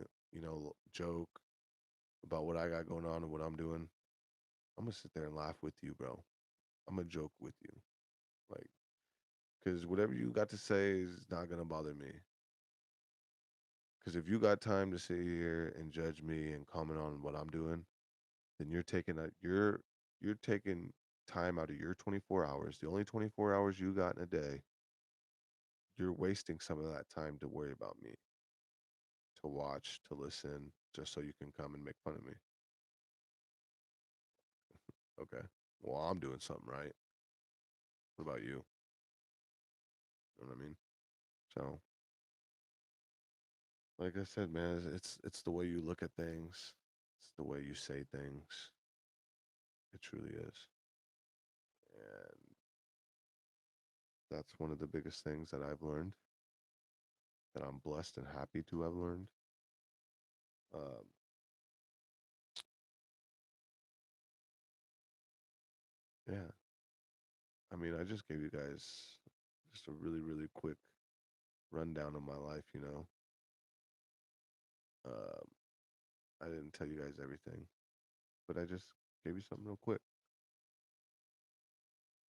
joke about what I got going on and what I'm doing, I'm gonna sit there and laugh with you, bro. I'm gonna joke with you. Like, because whatever you got to say is not gonna bother me. Because if you got time to sit here and judge me and comment on what I'm doing, then you're taking time out of your 24 hours, the only 24 hours you got in a day. You're wasting some of that time to worry about me, to watch, to listen, just so you can come and make fun of me. Okay. Well, I'm doing something right. What about you? You know what I mean? So, like I said, man, it's the way you look at things. It's the way you say things. It truly is. And that's one of the biggest things that I've learned, that I'm blessed and happy to have learned. Um, Yeah. I mean, I just gave you guys just a really, really quick rundown of my life, you know. Um, I didn't tell you guys everything, but I just gave you something real quick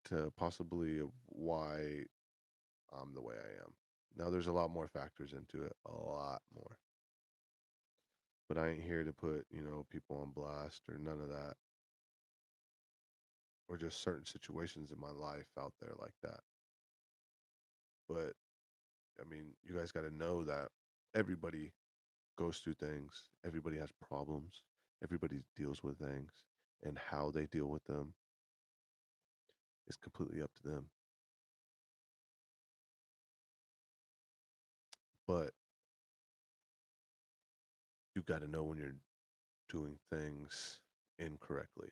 to possibly why I'm the way I am. Now, there's a lot more factors into it, a lot more. But I ain't here to put, you know, people on blast or none of that, or just certain situations in my life out there like that. But I mean, you guys got to know that everybody goes through things, everybody has problems, everybody deals with things, and how they deal with them is completely up to them. But you got to know when you're doing things incorrectly.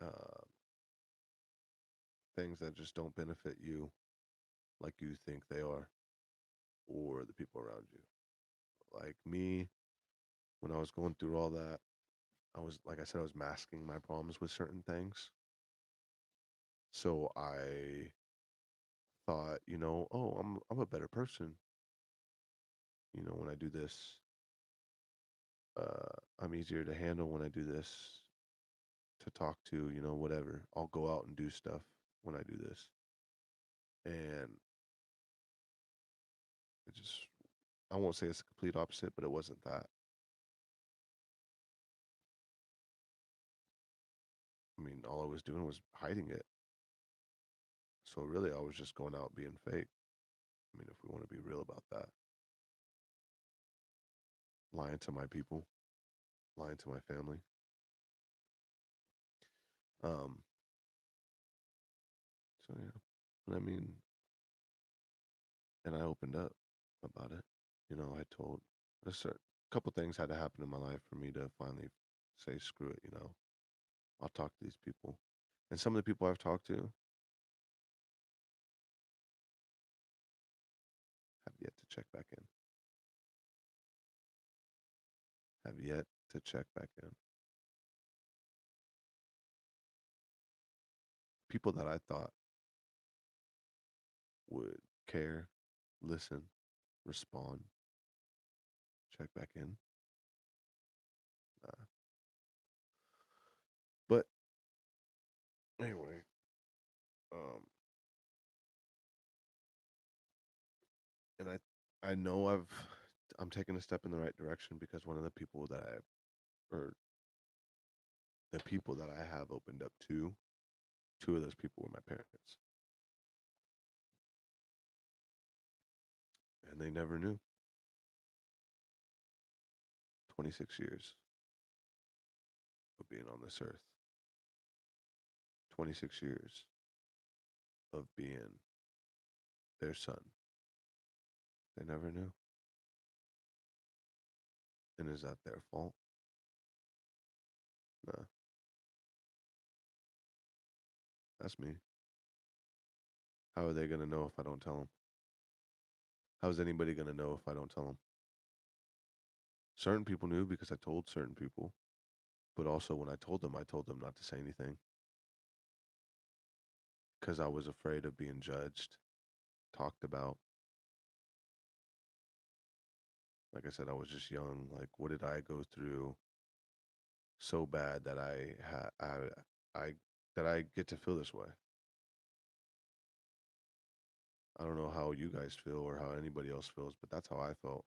Uh, Things that just don't benefit you like you think they are, or the people around you. Like me, when I was going through all that, I was, like I said, I was masking my problems with certain things. So I thought, you know, oh, I'm a better person. You know, when I do this, I'm easier to handle when I do this, to talk to, you know, whatever. I'll go out and do stuff when I do this. And it just, I won't say it's the complete opposite, but it wasn't that. I mean, all I was doing was hiding it. So really, I was just going out being fake. I mean, if we want to be real about that, lying to my people, lying to my family. Um, so yeah, and I mean, and I opened up about it. You know, I told a couple things had to happen in my life for me to finally say screw it. You know, I'll talk to these people, and some of the people I've talked to have yet to check back in. Have yet to check back in. People that I thought would care, listen, respond, check back in. Nah. But anyway, um, and I know I'm taking a step in the right direction because one of the people that or the people that I have opened up to, two of those people were my parents, and they never knew. 26 years of being on this earth, 26 years of being their son. They never knew. And is that their fault? Nah, that's me. How are they gonna know if I don't tell them? How's anybody gonna know if I don't tell them? Certain people knew because I told certain people, but also when I told them not to say anything because I was afraid of being judged, talked about. Like I said, I was just young. Like, what did I go through so bad that I that I get to feel this way? I don't know how you guys feel or how anybody else feels, but that's how I felt.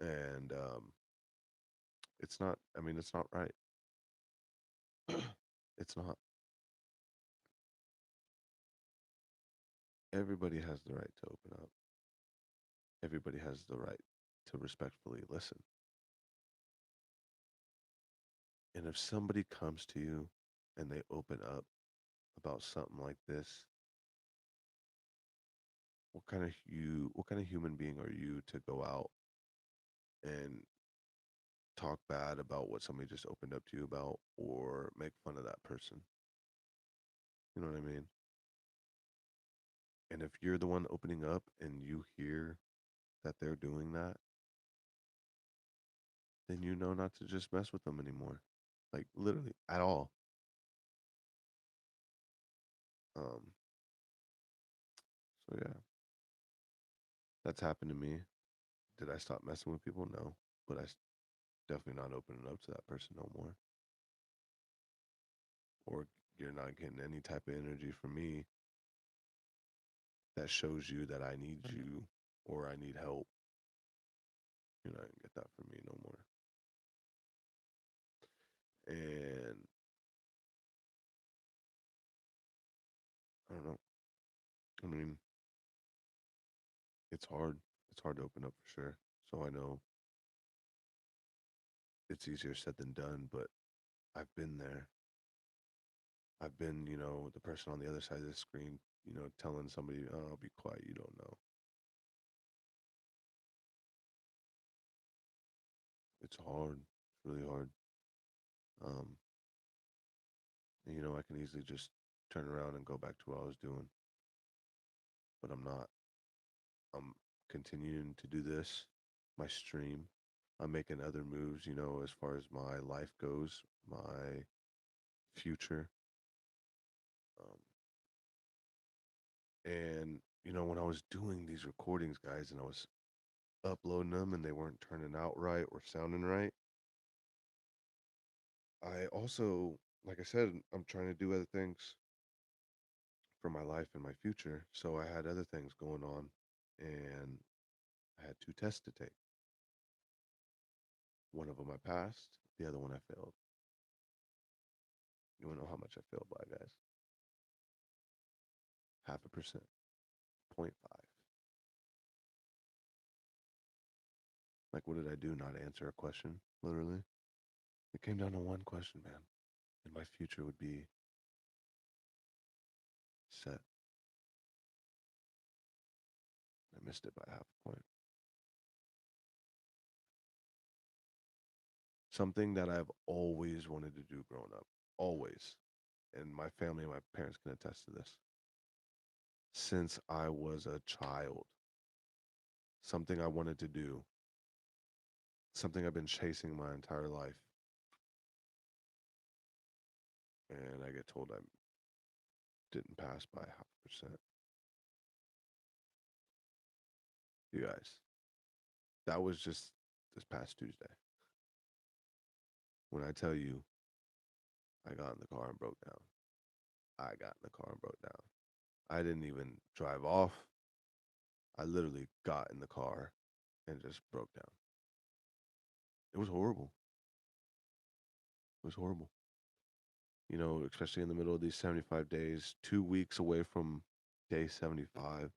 And it's not. I mean, it's not right. It's not. Everybody has the right to open up. Everybody has the right to respectfully listen. And if somebody comes to you and they open up about something like this, what kind of human being are you to go out and talk bad about what somebody just opened up to you about or make fun of that person? You know what I mean? And if you're the one opening up and you hear that they're doing that, then you know not to just mess with them anymore. Like literally at all. Um, so yeah, that's happened to me. Did I stop messing with people? No, but definitely not opening up to that person no more. Or you're not getting any type of energy from me that shows you that I need you or I need help. You're not gonna get that from me no more. And I don't know. I mean, it's hard. It's hard to open up for sure. So I know it's easier said than done, but I've been there. I've been, the person on the other side of the screen, telling somebody, "Oh, be quiet, you don't know." It's hard. It's really hard. Um, and, I can easily just turn around and go back to what I was doing, but I'm not. I'm continuing to do this, my stream. I'm making other moves, as far as my life goes, my future. Um, and, when I was doing these recordings, guys, and I was uploading them and they weren't turning out right or sounding right, I also, like I said, I'm trying to do other things for my life and my future. So I had other things going on and I had two tests to take. One of them I passed, the other one I failed. You wanna know how much I failed by, guys? 0.5%, 0.5. Like, what did I do? Not answer a question, literally. It came down to one question, man. And my future would be set. I missed it by half a point. Something that I've always wanted to do growing up. Always. And my family and my parents can attest to this. Since I was a child, something I wanted to do, something I've been chasing my entire life. And I get told I didn't pass by 0.5%. You guys, that was just this past Tuesday. When I tell you, I got in the car and broke down. I got in the car and broke down. I didn't even drive off. I literally got in the car and just broke down. It was horrible. It was horrible. Especially in the middle of these 75 days, 2 weeks away from day 75.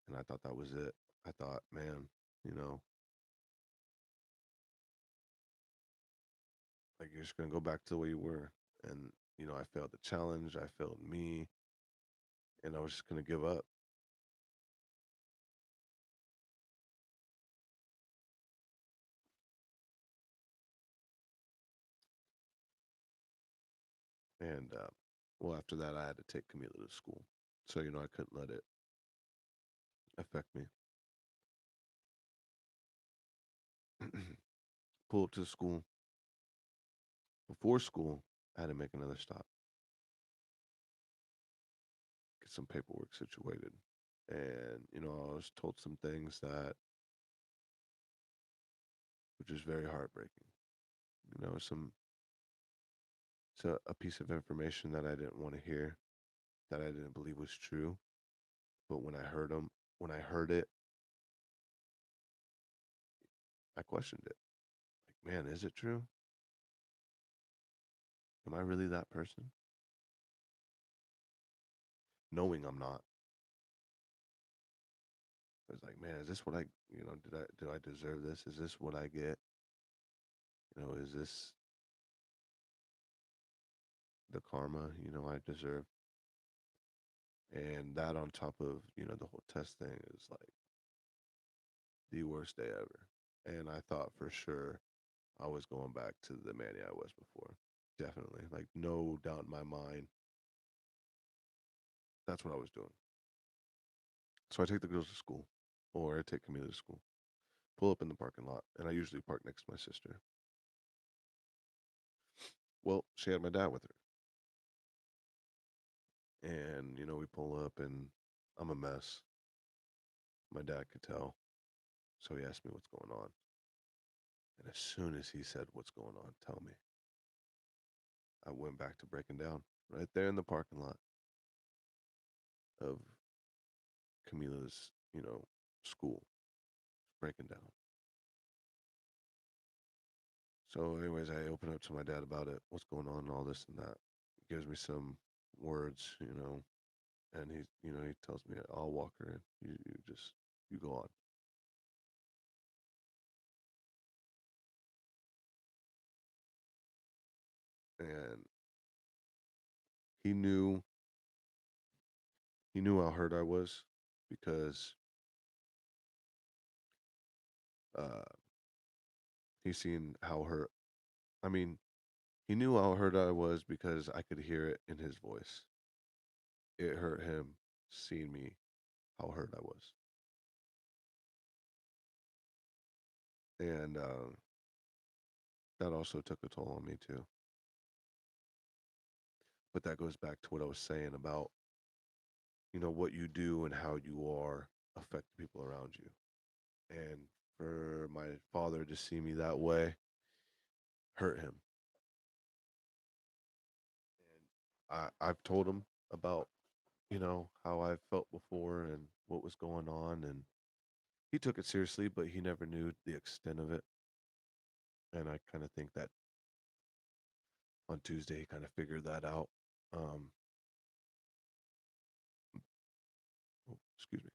And I thought that was it. I thought, man, you know, like you're just going to go back to the way you were. And, I failed the challenge. I failed me. And I was just going to give up. And, well, after that, I had to take Camila to school. So, I couldn't let it affect me. Pull up to the school. Before school, I had to make another stop, get some paperwork situated. And, I was told some things that were just very heartbreaking. Some it's a piece of information that I didn't want to hear, that I didn't believe was true. But when I heard it, I questioned it. Like, man, is it true? Am I really that person? Knowing I'm not. I was like, man, is this what do I deserve this? Is this what I get? Is this the karma, I deserve? And that on top of, the whole test thing is like the worst day ever. And I thought for sure I was going back to the Manny I was before. Definitely. Like no doubt in my mind. That's what I was doing. So I take the girls to school. Or I take Camila to school. pull up in the parking lot, and I usually park next to my sister. Well, she had my dad with her, and we pull up, and I'm a mess. My dad could tell, so he asked me what's going on. And as soon as he said, "What's going on? Tell me," I went back to breaking down right there in the parking lot of Camila's, school, breaking down. So, anyways, I open up to my dad about it, what's going on, and all this and that. He gives me some words, and he tells me, "I'll walk her in. You just, you go on." And he knew, he knew how hurt I was because uh, he seen how hurt. I mean, he knew how hurt I was because I could hear it in his voice. It hurt him seeing me how hurt I was, and that also took a toll on me too. But that goes back to what I was saying about what you do and how you are affect the people around you. And for my father to see me that way hurt him. And I've told him about how I felt before and what was going on, and he took it seriously, but he never knew the extent of it. And I kind of think that on Tuesday he kind of figured that out. Um, oh, excuse me.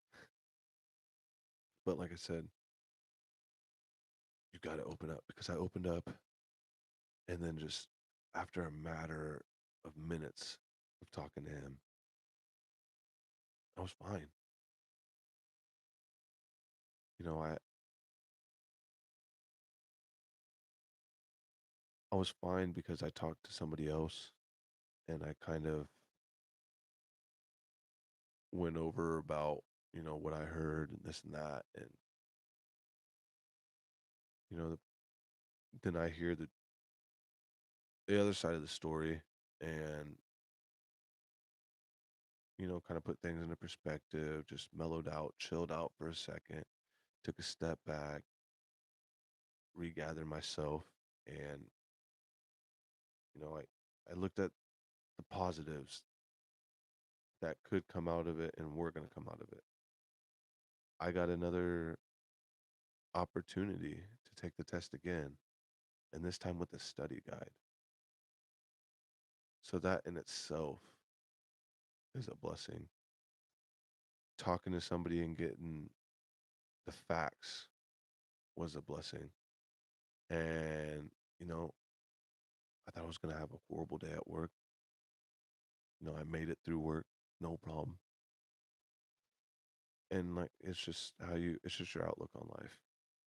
But like I said, you got to open up because I opened up, and then just after a matter of minutes of talking to him, I was fine. You know, I was fine because I talked to somebody else, and I kind of went over about what I heard and this and that, and you know then I hear the other side of the story, and kind of put things into perspective, just mellowed out, chilled out for a second, took a step back, regathered myself, and I looked at the positives that could come out of it and were going to come out of it. I got another opportunity to take the test again, and this time with a study guide. So that in itself is a blessing. Talking to somebody and getting the facts was a blessing. And, you know, I thought I was going to have a horrible day at work. I made it through work, no problem. And like, it's just your outlook on life,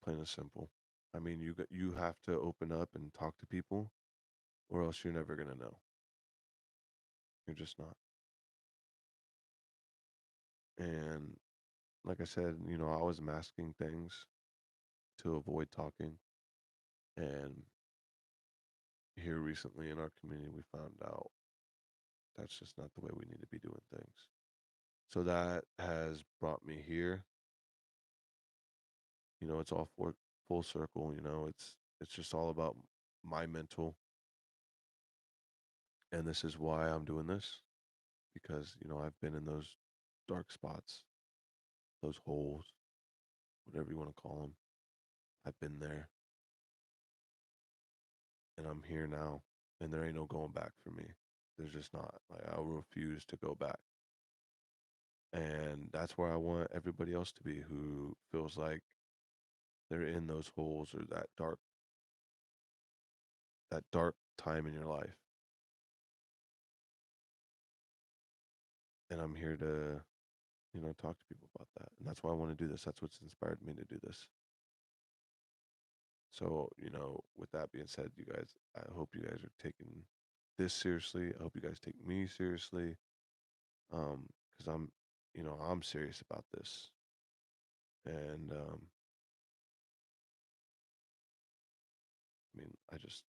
plain and simple. I mean, you have to open up and talk to people, or else you're never gonna know. You're just not. And like I said, I was masking things to avoid talking. And here recently in our community, we found out that's just not the way we need to be doing things. So that has brought me here. It's all full circle. It's just all about my mental, and this is why I'm doing this because I've been in those dark spots, those holes, whatever you want to call them. I've been there, and I'm here now, and there ain't no going back for me. There's just not. Like I refuse to go back, and that's where I want everybody else to be who feels like they're in those holes or that dark time in your life. And I'm here to talk to people about that, and that's why I want to do this. That's what's inspired me to do this. So, with that being said, you guys, I hope you guys are taking this seriously. I hope you guys take me seriously. Because I'm serious about this. And mean, I just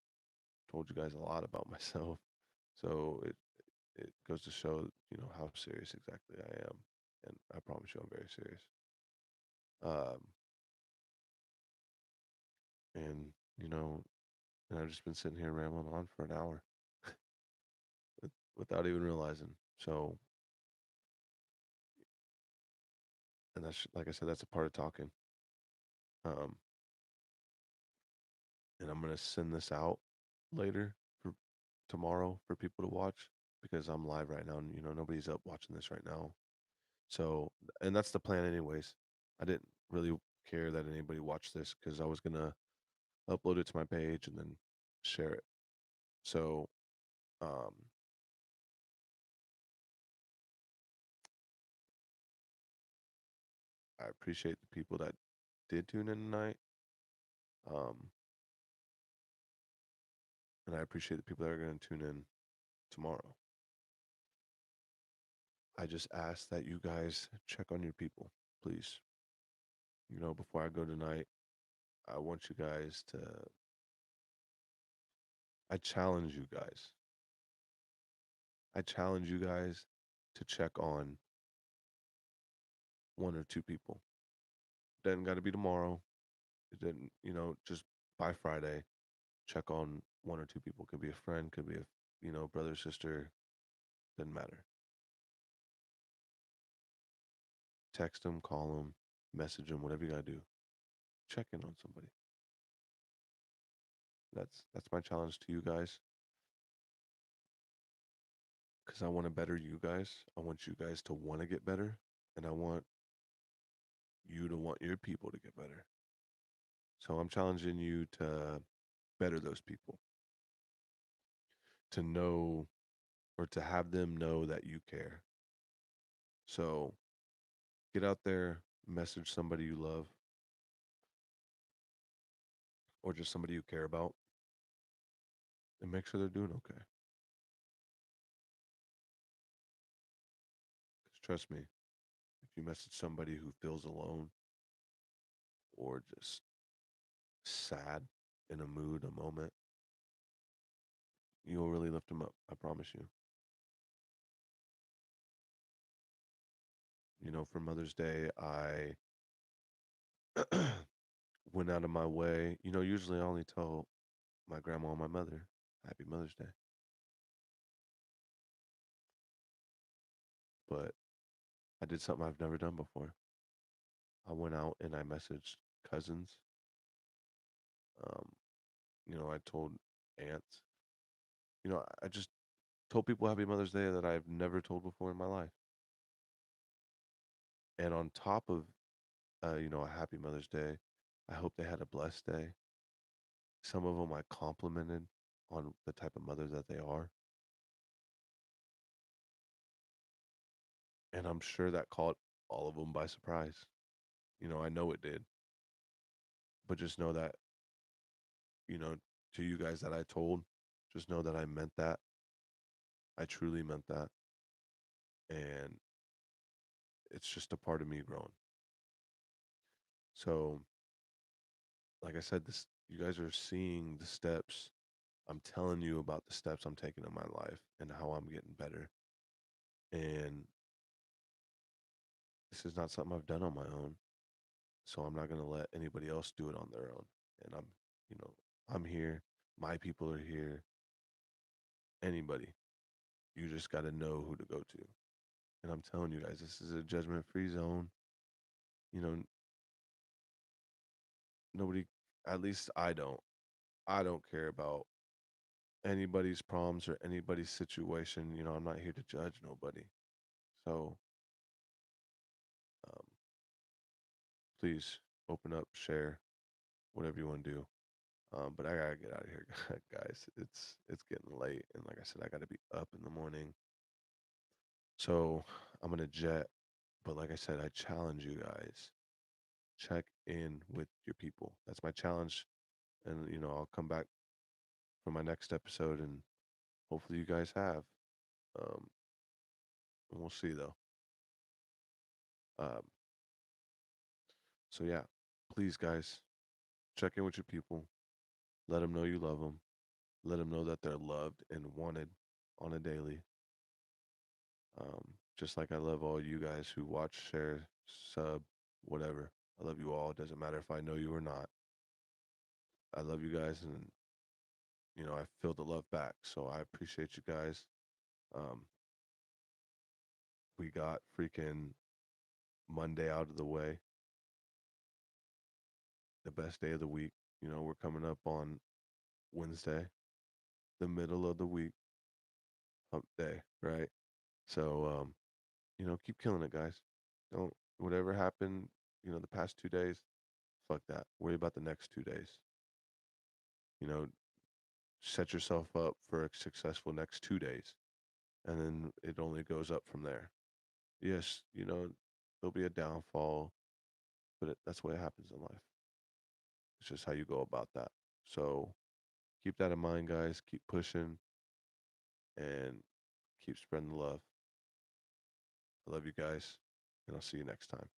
told you guys a lot about myself. So it goes to show, how serious exactly I am. And I promise you I'm very serious. Um, and, you know, and I've just been sitting here rambling on for an hour without even realizing. So, and that's, like I said, that's a part of talking. Um, and I'm going to send this out later for tomorrow for people to watch because I'm live right now and, nobody's up watching this right now. So, and that's the plan anyways. I didn't really care that anybody watched this because I was going to upload it to my page and then share it. So, um, I appreciate the people that did tune in tonight. Um, and I appreciate the people that are going to tune in tomorrow. I just ask that you guys check on your people, please. Before I go tonight, I want you guys to, I challenge you guys. I challenge you guys to check on one or two people. Doesn't got to be tomorrow. It didn't, just by Friday, check on one or two people. Could be a friend, could be a, brother, sister, doesn't matter. Text them, call them, message them, whatever you got to do. Check in on somebody. That's my challenge to you guys because I want to better you guys. I want you guys to want to get better, and I want you to want your people to get better. So I'm challenging you to better those people, to know or to have them know that you care. So get out there, message somebody you love or just somebody you care about, and make sure they're doing okay. Because trust me, if you message somebody who feels alone or just sad in a mood, a moment, you'll really lift them up. I promise you. For Mother's Day, I went out of my way. Usually I only tell my grandma and my mother, Happy Mother's Day. But I did something I've never done before. I went out and I messaged cousins. Um, I told aunts. I just told people Happy Mother's Day that I've never told before in my life. And on top of, a Happy Mother's Day, I hope they had a blessed day. Some of them I complimented on the type of mother that they are. And I'm sure that caught all of them by surprise. I know it did. But just know that, you know, to you guys that I told, just know that I meant that. I truly meant that. And it's just a part of me growing. So, like I said, this you guys are seeing the steps. I'm telling you about the steps I'm taking in my life and how I'm getting better. And this is not something I've done on my own. So I'm not going to let anybody else do it on their own. And you know, I'm here. My people are here. Anybody. You just got to know who to go to. And I'm telling you guys, this is a judgment free zone. You know, nobody, at least I don't. I don't care about anybody's problems or anybody's situation. I'm not here to judge nobody. So um, please open up, share, whatever you want to do. But I gotta get out of here, guys. It's getting late, and like I said, I gotta be up in the morning. So I'm gonna jet. But like I said, I challenge you guys. Check in with your people. That's my challenge. And I'll come back for my next episode, and hopefully you guys have. Um, and we'll see though. Um, so yeah, please guys, check in with your people. Let them know you love them. Let them know that they're loved and wanted on a daily. Just like I love all you guys who watch, share, sub, whatever. I love you all. It doesn't matter if I know you or not. I love you guys, and I feel the love back. So I appreciate you guys. Um, we got freaking Monday out of the way, the best day of the week. We're coming up on Wednesday, the middle of the week, hump day, right? So, keep killing it, guys. Don't, whatever happened, the past 2 days, fuck that. Worry about the next 2 days. You know, set yourself up for a successful next 2 days, and then it only goes up from there. Yes, there'll be a downfall, but that's what happens in life. It's just how you go about that. So keep that in mind, guys. Keep pushing and keep spreading the love. I love you guys, and I'll see you next time.